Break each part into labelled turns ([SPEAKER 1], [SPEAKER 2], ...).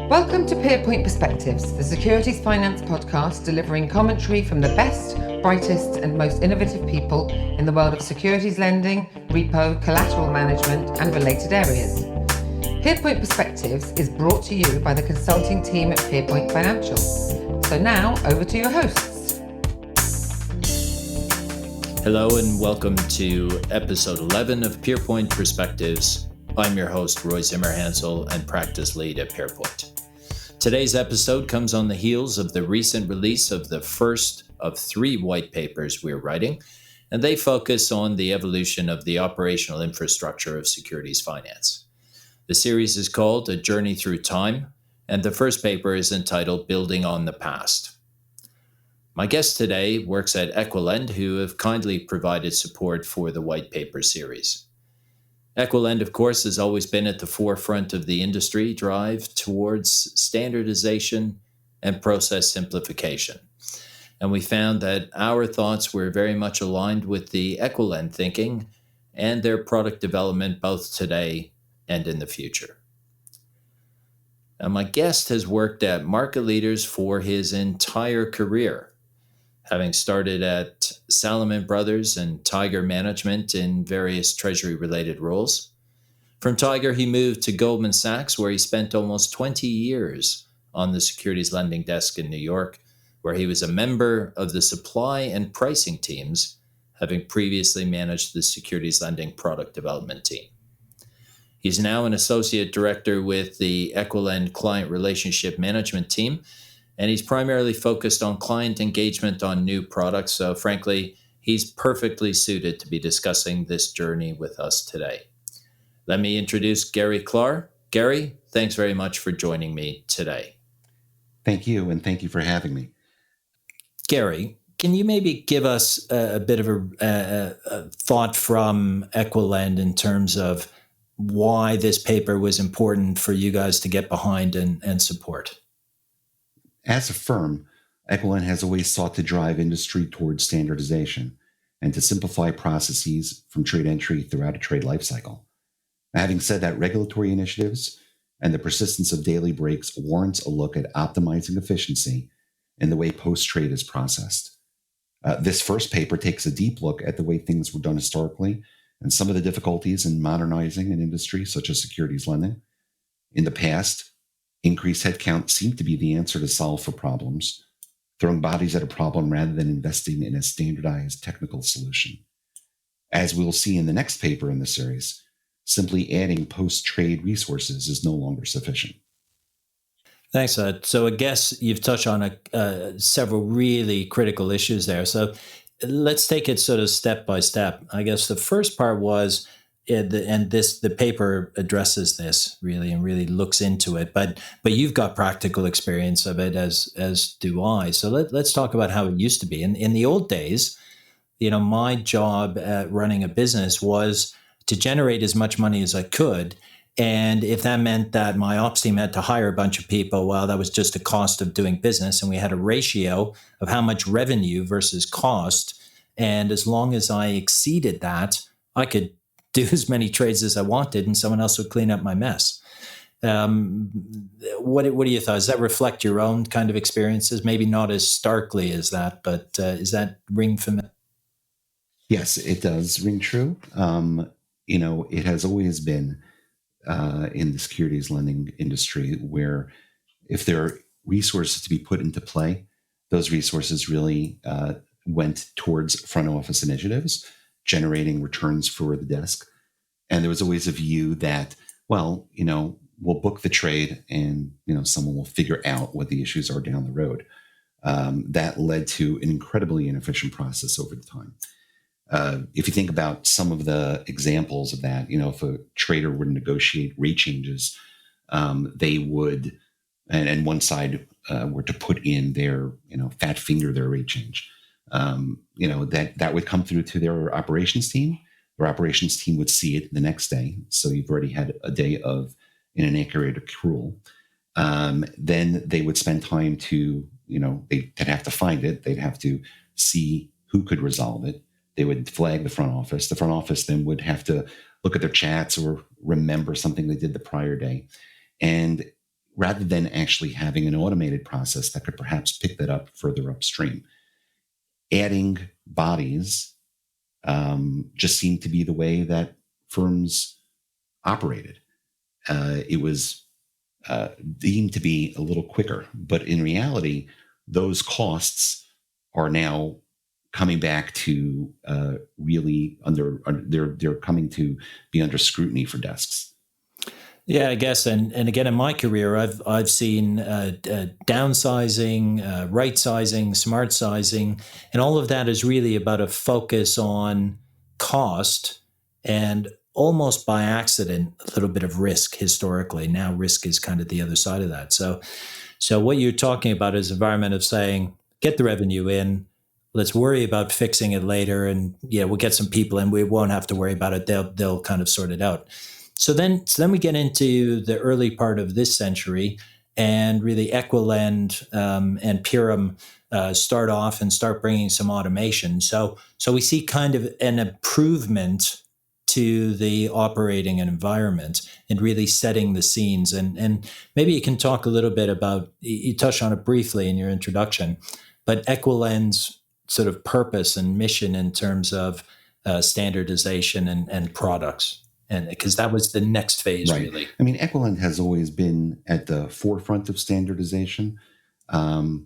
[SPEAKER 1] Welcome to Pierpoint Perspectives, the securities finance podcast delivering commentary from the best, brightest and most innovative people in the world of securities lending, repo, collateral management and related areas. Pierpoint Perspectives is brought to you by the consulting team at Pierpoint Financial. So now, over to your hosts.
[SPEAKER 2] Hello and welcome to episode 11 of Pierpoint Perspectives. I'm your host, Roy Zimmerhansl, and practice lead at Pierpoint. Today's episode comes on the heels of the recent release of the first of 3 white papers we're writing, and they focus on the evolution of the operational infrastructure of securities finance. The series is called A Journey Through Time, and the first paper is entitled Building on the Past. My guest today works at EquiLend, who have kindly provided support for the white paper series. EquiLend, of course, has always been at the forefront of the industry drive towards standardization and process simplification. And we found that our thoughts were very much aligned with the EquiLend thinking and their product development both today and in the future. Now, my guest has worked at market leaders for his entire career, having started at Salomon Brothers and Tiger Management in various treasury-related roles. From Tiger, he moved to Goldman Sachs, where he spent almost 20 years on the securities lending desk in New York, where he was a member of the supply and pricing teams, having previously managed the securities lending product development team. He's now an associate director with the EquiLend client relationship management team, and he's primarily focused on client engagement on new products. So frankly, he's perfectly suited to be discussing this journey with us today. Let me introduce Gary Klahr. Gary, thanks very much for joining me today.
[SPEAKER 3] Thank you, and thank you for having me.
[SPEAKER 2] Gary, can you maybe give us a bit of a thought from EquiLend in terms of why this paper was important for you guys to get behind and support?
[SPEAKER 3] As a firm, EquiLend has always sought to drive industry towards standardization and to simplify processes from trade entry throughout a trade lifecycle. Having said that, regulatory initiatives and the persistence of daily breaks warrants a look at optimizing efficiency in the way post-trade is processed. This first paper takes a deep look at the way things were done historically and some of the difficulties in modernizing an industry such as securities lending. In the past, increased headcount seemed to be the answer to solve for problems, throwing bodies at a problem rather than investing in a standardized technical solution. As we'll see in the next paper in the series, simply adding post-trade resources is no longer sufficient.
[SPEAKER 2] Thanks. So I guess you've touched on several really critical issues there. So let's take it sort of step by step. I guess the first part was, the paper addresses this really and really looks into it, but you've got practical experience of it as do I. So let's talk about how it used to be. In the old days, my job at running a business was to generate as much money as I could. And if that meant that my ops team had to hire a bunch of people, well, that was just the cost of doing business. And we had a ratio of how much revenue versus cost. And as long as I exceeded that, I could do as many trades as I wanted and someone else would clean up my mess. What are your thoughts? Does that reflect your own kind of experiences? Maybe not as starkly as that, but is that ring familiar?
[SPEAKER 3] Yes, it does ring true. It has always been in the securities lending industry where if there are resources to be put into play, those resources really went towards front office initiatives, generating returns for the desk. And there was always a view that, we'll book the trade and, someone will figure out what the issues are down the road. That led to an incredibly inefficient process over the time. If you think about some of the examples of that, if a trader were to negotiate rate changes, they would, and one side were to put in their, fat finger their rate change. That would come through to their operations team. Their operations team would see it the next day. So you've already had a day of an inaccurate accrual. Then they would spend time to, they'd have to find it. They'd have to see who could resolve it. They would flag the front office. The front office then would have to look at their chats or remember something they did the prior day. And rather than actually having an automated process that could perhaps pick that up further upstream. Adding bodies just seemed to be the way that firms operated. It was deemed to be a little quicker, but in reality, those costs are now coming back to really they're coming to be under scrutiny for desks.
[SPEAKER 2] Yeah, I guess, and again, in my career, I've seen downsizing, right sizing, smart sizing, and all of that is really about a focus on cost and almost by accident a little bit of risk historically. Now risk is kind of the other side of that. So what you're talking about is an environment of saying, get the revenue in. Let's worry about fixing it later, and we'll get some people in. We won't have to worry about it. They'll kind of sort it out. So then we get into the early part of this century, and really EquiLend and Pierpoint start off and start bringing some automation. So we see kind of an improvement to the operating environment and really setting the scenes. And maybe you can talk a little bit about, you touched on it briefly in your introduction, but EquiLend's sort of purpose and mission in terms of standardization and products. And because that was the next phase,
[SPEAKER 3] right.
[SPEAKER 2] Really.
[SPEAKER 3] I mean, EquiLend has always been at the forefront of standardization. Since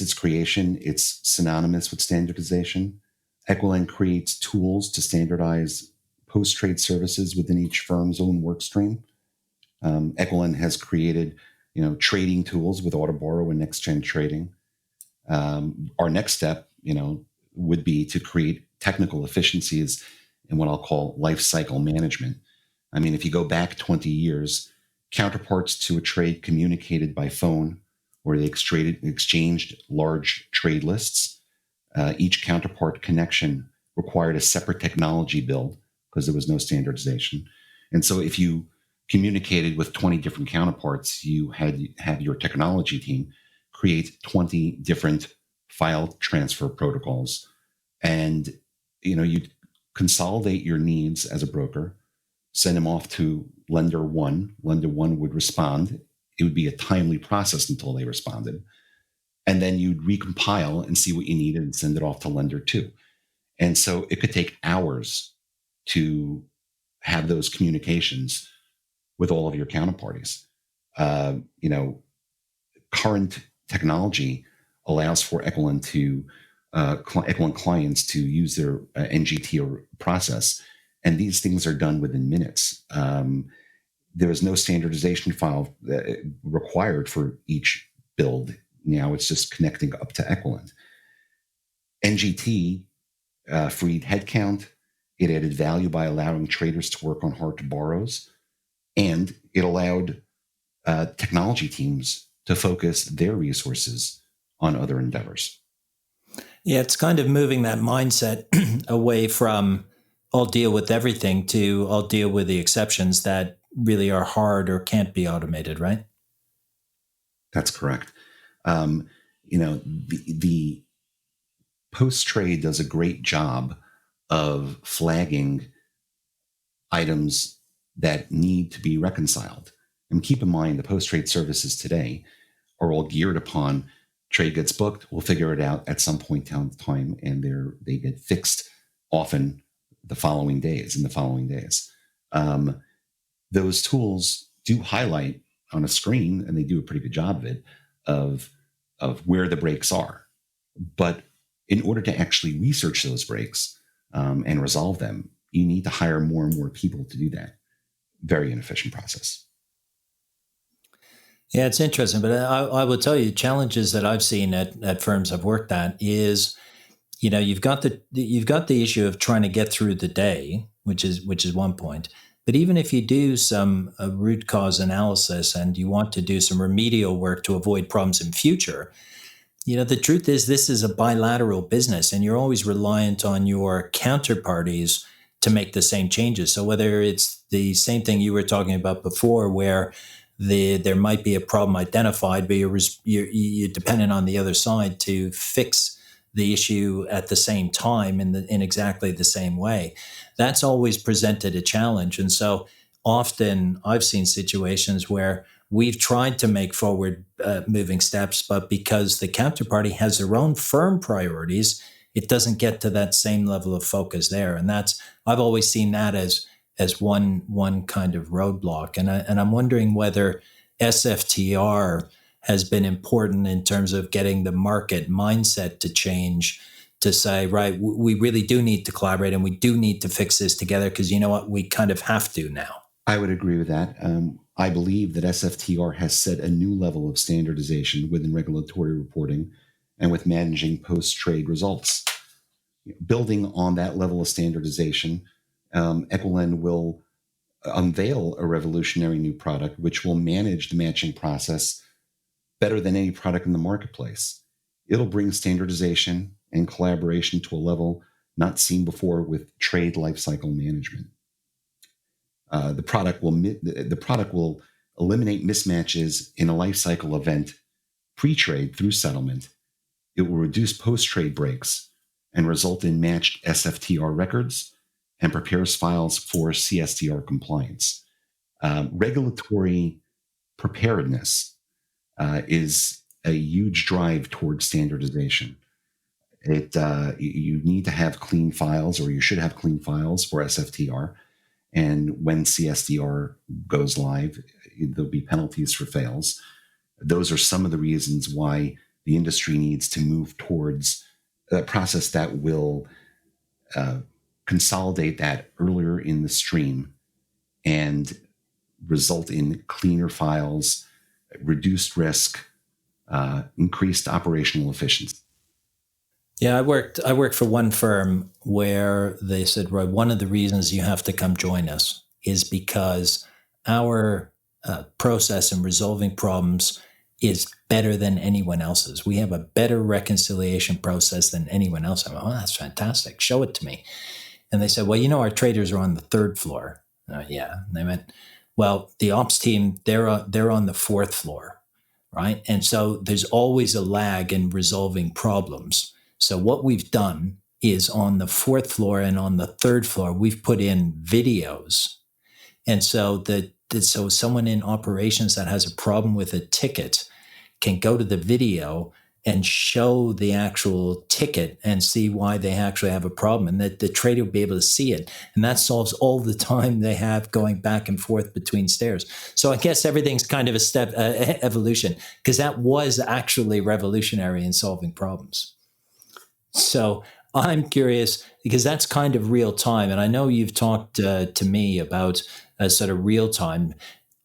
[SPEAKER 3] its creation, it's synonymous with standardization. EquiLend creates tools to standardize post-trade services within each firm's own work stream. EquiLend has created, trading tools with auto-borrow and next-gen trading. Our next step, would be to create technical efficiencies in what I'll call lifecycle management. I mean, if you go back 20 years, counterparts to a trade communicated by phone, where they exchanged large trade lists. Each counterpart connection required a separate technology build because there was no standardization. And so if you communicated with 20 different counterparts, you had have your technology team create 20 different file transfer protocols. And you'd consolidate your needs as a broker, send them off to lender one. Lender one would respond. It would be a timely process until they responded. And then you'd recompile and see what you needed and send it off to lender two. And so it could take hours to have those communications with all of your counterparties. Current technology allows for EquiLend clients to use their NGT process, and these things are done within minutes. There is no standardization file required for each build. Now it's just connecting up to EquiLend. NGT freed headcount. It added value by allowing traders to work on hard-to-borrows, and it allowed technology teams to focus their resources on other endeavors.
[SPEAKER 2] Yeah, it's kind of moving that mindset away from I'll deal with everything to I'll deal with the exceptions that really are hard or can't be automated, right?
[SPEAKER 3] That's correct. The post-trade does a great job of flagging items that need to be reconciled. And keep in mind, the post-trade services today are all geared upon trade gets booked, we'll figure it out at some point in time, and they get fixed often in the following days. Those tools do highlight on a screen, and they do a pretty good job of it, of where the breaks are. But in order to actually research those breaks and resolve them, you need to hire more and more people to do that. Very inefficient process.
[SPEAKER 2] Yeah, it's interesting, but I will tell you, challenges that I've seen at firms I've worked at is, you've got the issue of trying to get through the day, which is one point. But even if you do some root cause analysis and you want to do some remedial work to avoid problems in future, the truth is this is a bilateral business, and you're always reliant on your counterparties to make the same changes. So whether it's the same thing you were talking about before, where there might be a problem identified, but you're dependent on the other side to fix the issue at the same time in exactly the same way. That's always presented a challenge. And so often I've seen situations where we've tried to make forward moving steps, but because the counterparty has their own firm priorities, it doesn't get to that same level of focus there. And I've always seen that as one kind of roadblock. And I'm wondering whether SFTR has been important in terms of getting the market mindset to change, to say, right, we really do need to collaborate and we do need to fix this together, because you know what, we kind of have to now.
[SPEAKER 3] I would agree with that. I believe that SFTR has set a new level of standardization within regulatory reporting and with managing post-trade results. Building on that level of standardization, EquiLend will unveil a revolutionary new product which will manage the matching process better than any product in the marketplace. It'll bring standardization and collaboration to a level not seen before with trade lifecycle management. The product will eliminate mismatches in a lifecycle event pre-trade through settlement. It will reduce post-trade breaks and result in matched SFTR records and prepares files for CSTR compliance. Regulatory preparedness is a huge drive towards standardization. You need to have clean files, or you should have clean files for SFTR. And when CSTR goes live, there'll be penalties for fails. Those are some of the reasons why the industry needs to move towards a process that will consolidate that earlier in the stream and result in cleaner files, reduced risk, increased operational efficiency.
[SPEAKER 2] Yeah, I worked for one firm where they said, Roy, one of the reasons you have to come join us is because our process in resolving problems is better than anyone else's. We have a better reconciliation process than anyone else. I'm like, oh, that's fantastic. Show it to me. And they said, well, our traders are on the third floor. Yeah. And they went, well, the ops team, they're on the fourth floor, right? And so there's always a lag in resolving problems. So what we've done is on the fourth floor and on the third floor, we've put in videos. And so so someone in operations that has a problem with a ticket can go to the video and show the actual ticket and see why they actually have a problem, and that the trader will be able to see it. And that solves all the time they have going back and forth between stairs. So I guess everything's kind of a step evolution, because that was actually revolutionary in solving problems. So I'm curious, because that's kind of real time. And I know you've talked to me about sort of real time.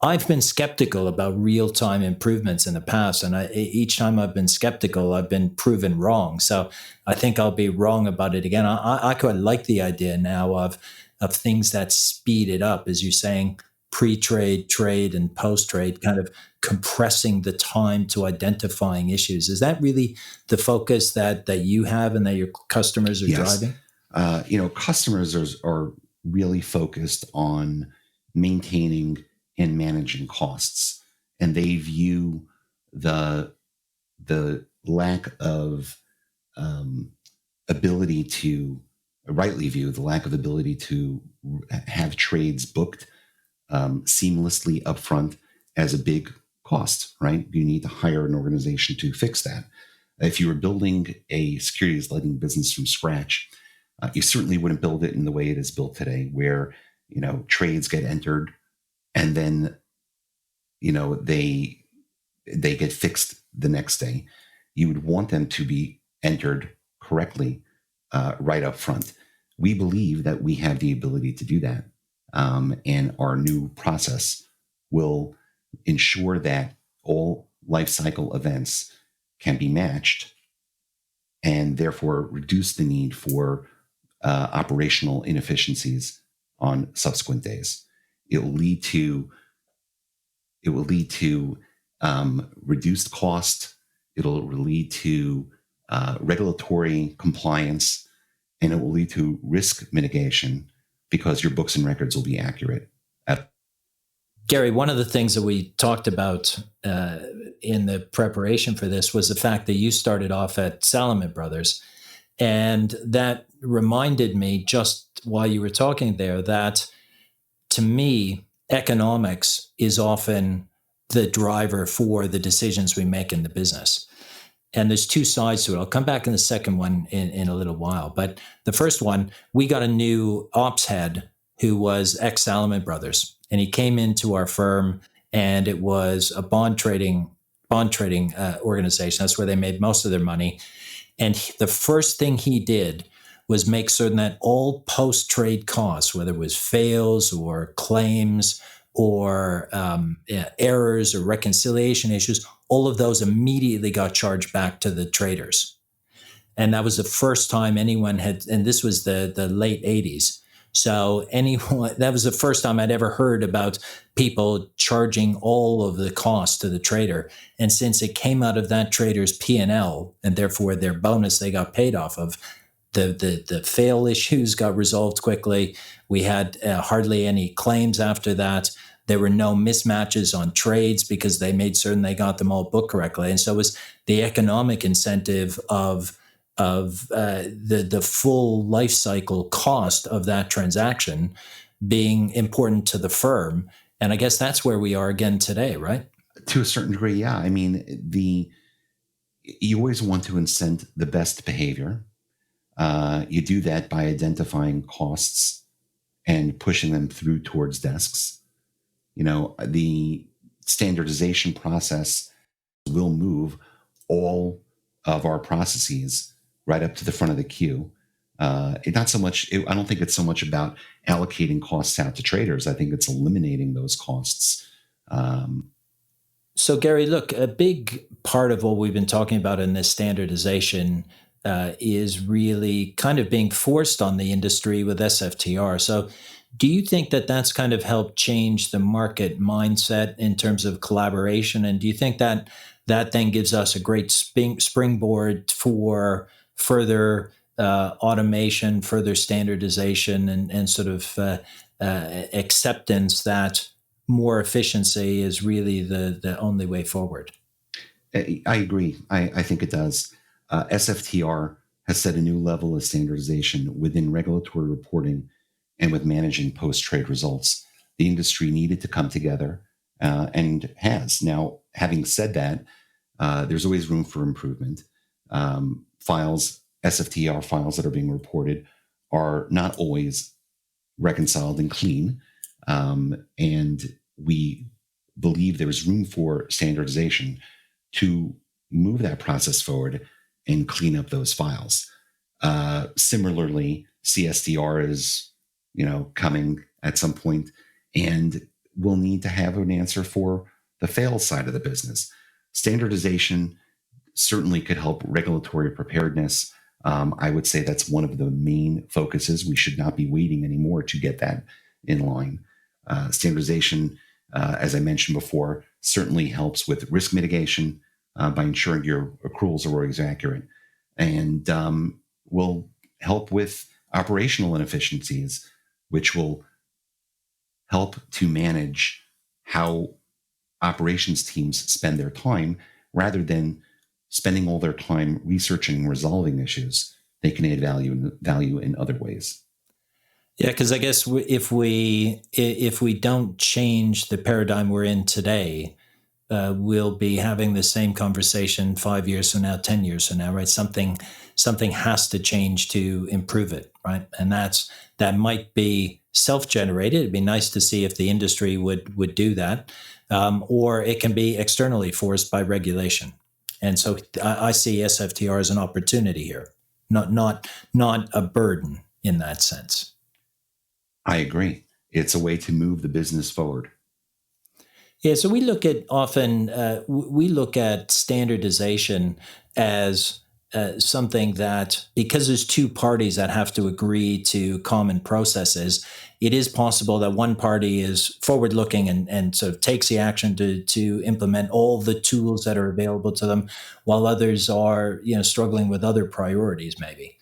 [SPEAKER 2] I've been skeptical about real-time improvements in the past, and each time I've been skeptical, I've been proven wrong. So I think I'll be wrong about it again. I quite like the idea now of things that speed it up, as you're saying, pre-trade, trade, and post-trade, kind of compressing the time to identifying issues. Is that really the focus that you have and that your customers are driving?
[SPEAKER 3] Customers are really focused on maintaining and managing costs, and they view the lack of ability to have trades booked seamlessly upfront as a big cost, right? You need to hire an organization to fix that. If you were building a securities lending business from scratch, you certainly wouldn't build it in the way it is built today, where trades get entered and then they get fixed the next day. You would want them to be entered correctly right up front. We believe that we have the ability to do that, and our new process will ensure that all life cycle events can be matched, and therefore reduce the need for operational inefficiencies on subsequent days. It will lead to reduced cost. It'll lead to regulatory compliance, and it will lead to risk mitigation, because your books and records will be accurate.
[SPEAKER 2] Gary, one of the things that we talked about in the preparation for this was the fact that you started off at Salomon Brothers. And that reminded me, just while you were talking there, that to me, economics is often the driver for the decisions we make in the business. And there's two sides to it. I'll come back in the second one in a little while. But the first one, we got a new ops head who was ex-Salomon Brothers. And he came into our firm, and it was a bond trading organization. That's where they made most of their money. And the first thing he did was make certain that all post-trade costs, whether it was fails or claims or errors or reconciliation issues, all of those immediately got charged back to the traders. And that was the first time anyone had, and this was the late 80s. So that was the first time I'd ever heard about people charging all of the costs to the trader. And since it came out of that trader's P&L, and therefore their bonus they got paid off of, the fail issues got resolved quickly. We had hardly any claims after that. There were no mismatches on trades because they made certain they got them all booked correctly. And so it was the economic incentive of the full life cycle cost of that transaction being important to the firm. And I guess that's where we are again today, right?
[SPEAKER 3] To a certain degree, yeah. I mean, you always want to incent the best behavior. You do that by identifying costs and pushing them through towards desks. You know, the standardization process will move all of our processes right up to the front of the queue. I don't think it's so much about allocating costs out to traders. I think it's eliminating those costs.
[SPEAKER 2] So, Gary, look, a big part of what we've been talking about in this standardization is really kind of being forced on the industry with SFTR. So do you think that that's kind of helped change the market mindset in terms of collaboration? And do you think that that then gives us a great springboard for further automation, further standardization, and sort of acceptance that more efficiency is really the only way forward?
[SPEAKER 3] I agree. I think it does. SFTR has set a new level of standardization within regulatory reporting and with managing post-trade results. The industry needed to come together and has. Now, having said that, there's always room for improvement. SFTR files that are being reported are not always reconciled and clean. And we believe there's room for standardization to move that process forward and clean up those files. Similarly, CSDR is, coming at some point, and we'll need to have an answer for the fail side of the business. Standardization certainly could help regulatory preparedness. I would say that's one of the main focuses. We should not be waiting anymore to get that in line. Standardization, as I mentioned before, certainly helps with risk mitigation by ensuring your accruals are always accurate, and will help with operational inefficiencies, which will help to manage how operations teams spend their time rather than spending all their time researching and resolving issues. They can add value in other ways.
[SPEAKER 2] Yeah, because I guess if we don't change the paradigm we're in today, we'll be having the same conversation 5 years from now, 10 years from now, right? Something has to change to improve it, right? And that might be self-generated. It'd be nice to see if the industry would do that, or it can be externally forced by regulation. And so I see SFTR as an opportunity here, not a burden in that sense.
[SPEAKER 3] I agree. It's a way to move the business forward.
[SPEAKER 2] Yeah, so we look at standardization as something that, because there's two parties that have to agree to common processes, it is possible that one party is forward-looking and sort of takes the action to implement all the tools that are available to them, while others are struggling with other priorities maybe.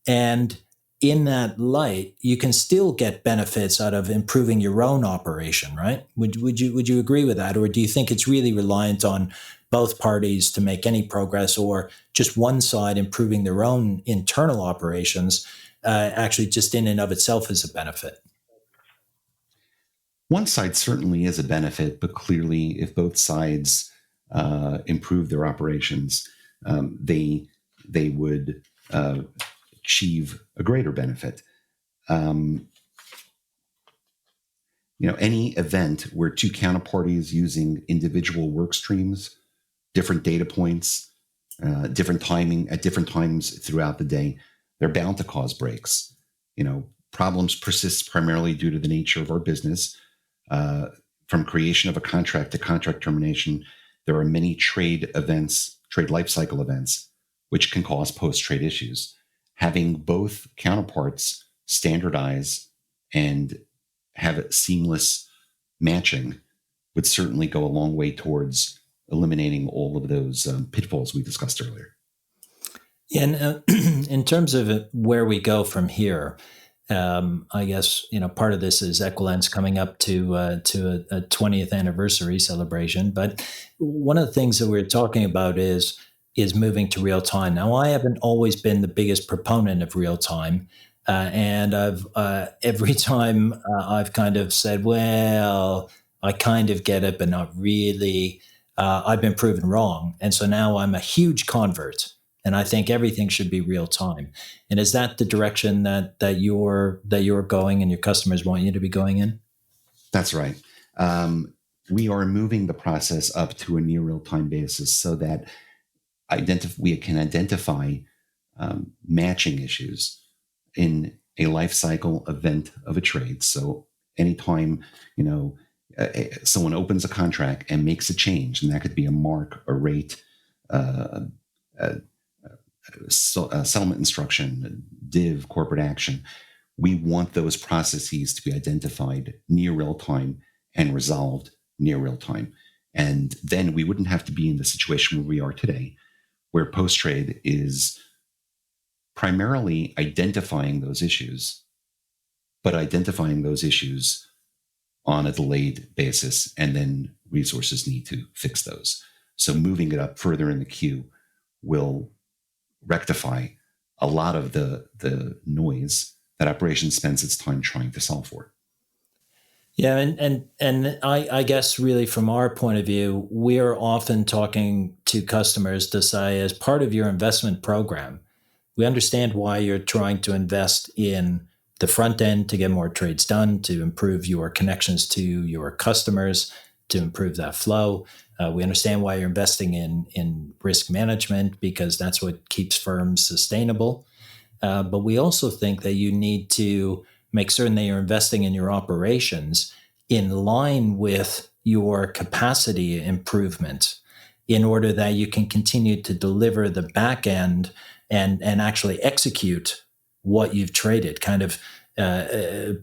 [SPEAKER 2] And in that light, you can still get benefits out of improving your own operation, right? Would you agree with that? Or do you think it's really reliant on both parties to make any progress, or just one side improving their own internal operations actually just in and of itself is a benefit?
[SPEAKER 3] One side certainly is a benefit, but clearly, if both sides improve their operations, they would achieve a greater benefit. Any event where two counterparties using individual work streams, different data points, different timing at different times throughout the day, they're bound to cause breaks. Problems persist primarily due to the nature of our business. From creation of a contract to contract termination, there are many trade lifecycle events, which can cause post-trade issues. Having both counterparts standardize and have seamless matching would certainly go a long way towards eliminating all of those pitfalls we discussed earlier.
[SPEAKER 2] Yeah, and in terms of where we go from here, I guess part of this is EquiLend's coming up to a 20th anniversary celebration. But one of the things that we're talking about is moving to real time. Now, I haven't always been the biggest proponent of real time. And I've every time I've kind of said, well, I kind of get it, but not really. I've been proven wrong. And so now I'm a huge convert. And I think everything should be real time. And is that the direction that you're going and your customers want you to be going in?
[SPEAKER 3] That's right. We are moving the process up to a near real time basis so that we can identify matching issues in a life cycle event of a trade. So anytime, someone opens a contract and makes a change, and that could be a mark, a rate, settlement instruction, div, corporate action, we want those processes to be identified near real time and resolved near real time. And then we wouldn't have to be in the situation where we are today, where post-trade is primarily identifying those issues, but identifying those issues on a delayed basis, and then resources need to fix those. So moving it up further in the queue will rectify a lot of the noise that operations spends its time trying to solve for.
[SPEAKER 2] Yeah, and I guess really from our point of view, we're often talking to customers to say, as part of your investment program, we understand why you're trying to invest in the front end to get more trades done, to improve your connections to your customers, to improve that flow. We understand why you're investing in risk management, because that's what keeps firms sustainable. But we also think that you need to make certain that you're investing in your operations in line with your capacity improvement in order that you can continue to deliver the back end and actually execute what you've traded, kind of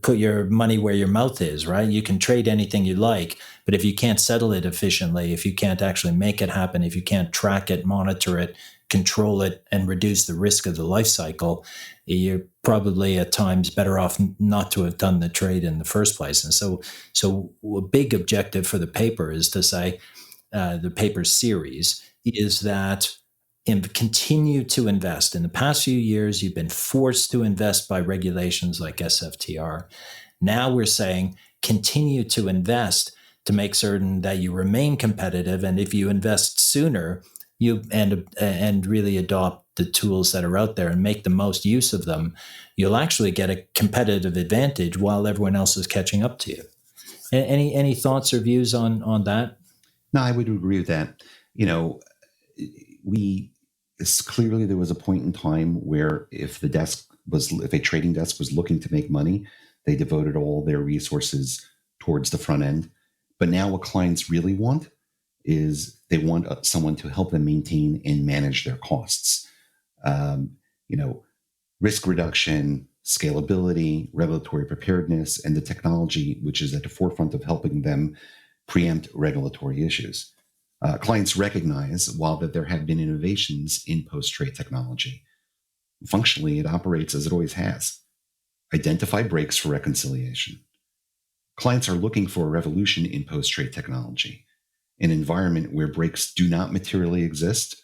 [SPEAKER 2] put your money where your mouth is, right? You can trade anything you like, but if you can't settle it efficiently, if you can't actually make it happen, if you can't track it, monitor it, control it, and reduce the risk of the life cycle, you're probably at times better off not to have done the trade in the first place. And so a big objective for the paper is to say, the paper series is that continue to invest. In the past few years, you've been forced to invest by regulations like SFTR. Now we're saying continue to invest to make certain that you remain competitive. And if you invest sooner, you and really adopt the tools that are out there and make the most use of them, you'll actually get a competitive advantage while everyone else is catching up to you. Any thoughts or views on that?
[SPEAKER 3] No, I would agree with that. Clearly there was a point in time where if a trading desk was looking to make money, they devoted all their resources towards the front end. But now what clients really want is they want someone to help them maintain and manage their costs. Risk reduction, scalability, regulatory preparedness, and the technology, which is at the forefront of helping them preempt regulatory issues. Clients recognize, while that there have been innovations in post-trade technology, functionally it operates as it always has. Identify breaks for reconciliation. Clients are looking for a revolution in post-trade technology, an environment where breaks do not materially exist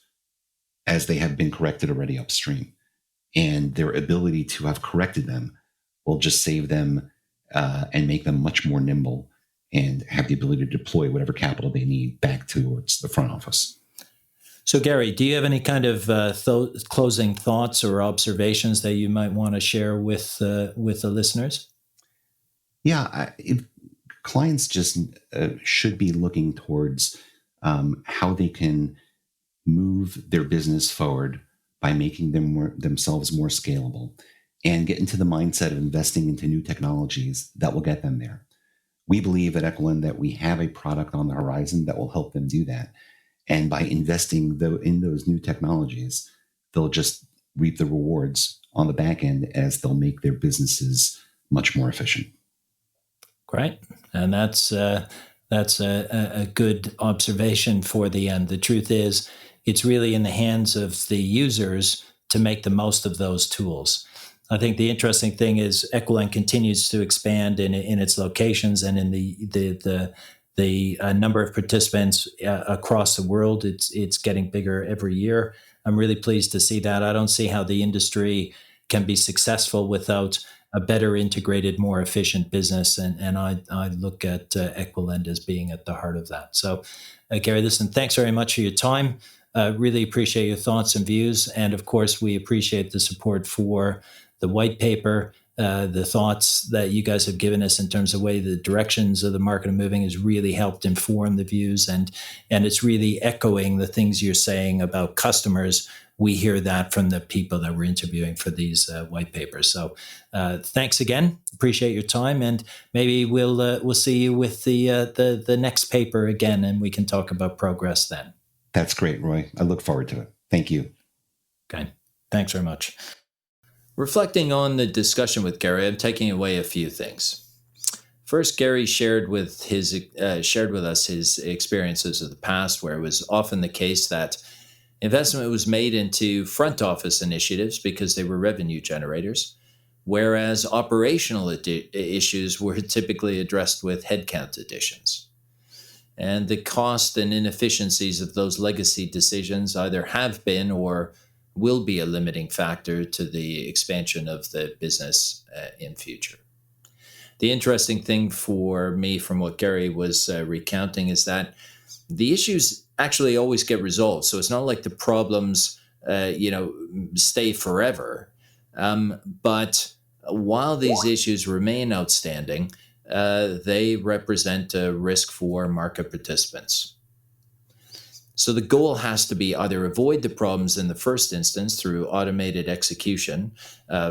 [SPEAKER 3] as they have been corrected already upstream. And their ability to have corrected them will just save them and make them much more nimble and have the ability to deploy whatever capital they need back towards the front office.
[SPEAKER 2] So, Gary, do you have any kind of closing thoughts or observations that you might want to share with the listeners?
[SPEAKER 3] Yeah, clients just should be looking towards how they can move their business forward by making themselves more scalable and get into the mindset of investing into new technologies that will get them there. We believe at EquiLend that we have a product on the horizon that will help them do that. And by investing in those new technologies, they'll just reap the rewards on the back end as they'll make their businesses much more efficient.
[SPEAKER 2] Great. And that's a good observation for the end. The truth is, it's really in the hands of the users to make the most of those tools. I think the interesting thing is EquiLend continues to expand in its locations and in the number of participants across the world. It's getting bigger every year. I'm really pleased to see that. I don't see how the industry can be successful without a better integrated, more efficient business. And I look at EquiLend as being at the heart of that. So, Gary, listen, thanks very much for your time. Really appreciate your thoughts and views. And of course, we appreciate the support for the white paper. The thoughts that you guys have given us in terms of the way the directions of the market are moving has really helped inform the views. And it's really echoing the things you're saying about customers. We hear that from the people that we're interviewing for these white papers. So thanks again. Appreciate your time. And maybe we'll see you with the next paper again, and we can talk about progress then.
[SPEAKER 3] That's great, Roy. I look forward to it. Thank you.
[SPEAKER 2] Okay. Thanks very much. Reflecting on the discussion with Gary, I'm taking away a few things. First, Gary shared with us his experiences of the past, where it was often the case that investment was made into front office initiatives because they were revenue generators, whereas operational issues were typically addressed with headcount additions. And the cost and inefficiencies of those legacy decisions either have been or will be a limiting factor to the expansion of the business in future. The interesting thing for me from what Gary was recounting is that the issues actually always get resolved. So it's not like the problems, stay forever. But while these issues remain outstanding, they represent a risk for market participants. So the goal has to be either avoid the problems in the first instance through automated execution,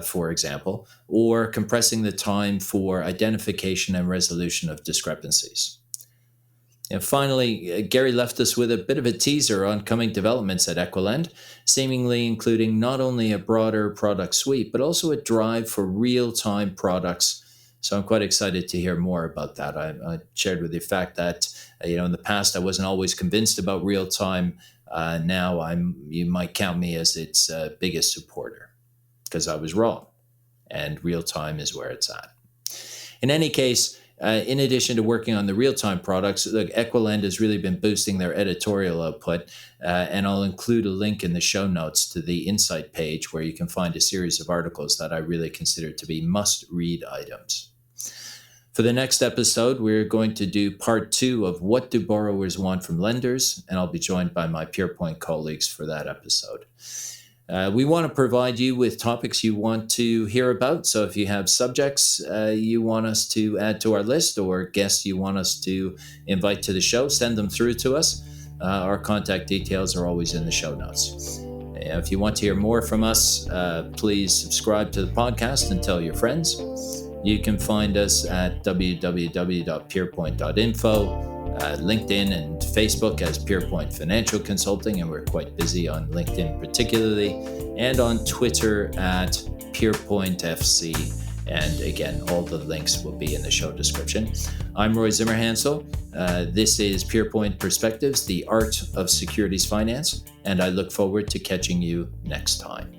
[SPEAKER 2] for example, or compressing the time for identification and resolution of discrepancies. And finally, Gary left us with a bit of a teaser on coming developments at EquiLend, seemingly including not only a broader product suite, but also a drive for real-time products. So I'm quite excited to hear more about that. I shared with you the fact that, in the past, I wasn't always convinced about real-time. Now you might count me as its biggest supporter because I was wrong. And real-time is where it's at. In any case, in addition to working on the real-time products, look, EquiLend has really been boosting their editorial output, and I'll include a link in the show notes to the Insight page where you can find a series of articles that I really consider to be must-read items. For the next episode, we're going to do part 2 of What Do Borrowers Want from Lenders, and I'll be joined by my Pierpoint colleagues for that episode. We want to provide you with topics you want to hear about. So if you have subjects you want us to add to our list or guests you want us to invite to the show, send them through to us. Our contact details are always in the show notes. If you want to hear more from us, please subscribe to the podcast and tell your friends. You can find us at www.pierpoint.info. LinkedIn and Facebook as Pierpoint Financial Consulting, and we're quite busy on LinkedIn particularly, and on Twitter at Pierpoint FC. And again, all the links will be in the show description. I'm Roy Zimmerhansl. This is Pierpoint Perspectives, the art of securities finance, and I look forward to catching you next time.